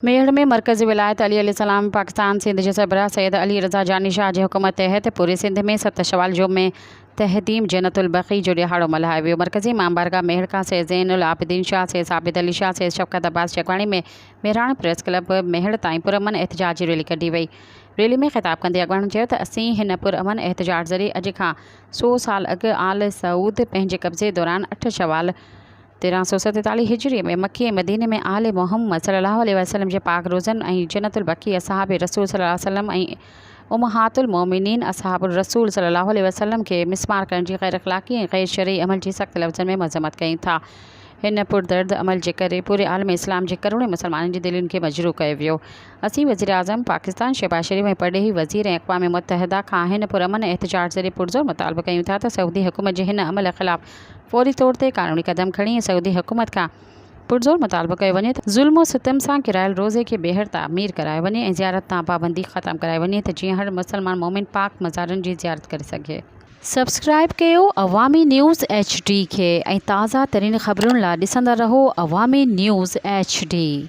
मेहड़ में मरकज़ी विलायत अली अलैहिस्सलाम पाकिस्तान सिंध जे सरबराह सैयद अली रज़ा जानी शाह जी हुकूमत तहत पूरे सिंध में 7 शवाल जो में तहदीम जन्नतुल बक़ी जो ॾियारो मल्हायो वियो। मरकज़ी इमाम बारगाह मेहड़ खां सैयद ज़ैनुल आबिदीन शाह, सैयद साबित अली शाह, सैयद शफ़क़त अब्बास जगवाणी में मेहराण प्रेस क्लब मेहड़ ताईं पुरअमन एहतजाजी रैली कढी वई। रैली में ख़िताब कंदे अॻवान चयो त असीं हिन पुरअमन एहतजाज ज़रिए अॼु खां 100 साल अॻु आल सऊद पंहिंजे कब्ज़े दौरान 8 शवाल 1347 हिजरी में मक्की ऐं मदीने में आले मोहम्मद सल्लल्लाहु अलैहि वसल्लम जे पाक रोज़न ऐं जन्नतुल बक़ी असहाब रसूल सल्लल्लाहु अलैहि वसल्लम ऐं उम्महातुल मोमिनीन असहाबुर रसूल सल्लल्लाहु अलैहि वसल्लम के मिसमार करण जी गैर अख़लाक़ी ऐं गैर शरई अमल जी सख़्त लफ़्ज़नि में मज़म्मत कई था। हिन पुरदर्द अमल जे करे पूरे आलम इस्लाम जे करोड़े मुसलमाननि जी दिलनि खे मजरूह कयो वियो। असीं वज़ीर आज़म पाकिस्तान शहबाज शरीफ़ ऐं परॾेही वज़ीर ऐं अक़वाम मुत्तहिदा खां हिन पुरअमन एहतजाज ज़रिए पुरज़ोर मुतालबो कयूं था त सऊदी हुकूमत जे हिन अमल ख़िलाफ़ फ़ौरी तौर ते क़ानूनी क़दम खणी ऐं सऊदी हुकूमत खां पुरज़ोर मुतालबो कयो वञे त ज़ुल्म सितम सां किरायल रोज़े खे ॿीहर तामीर करायो वञे ऐं ज़ियारत तां पाबंदी ख़तमु कराई वञे त जीअं हर मुसलमान मोमिन पाक मज़ारनि जी ज़ियारत करे सघे। सब्सक्राइब कयो अवामी न्यूज़ HD खे ऐं ताज़ा तरीन ख़बरुनि लाइ ॾिसंदा रहो अवामी न्यूज़ HD।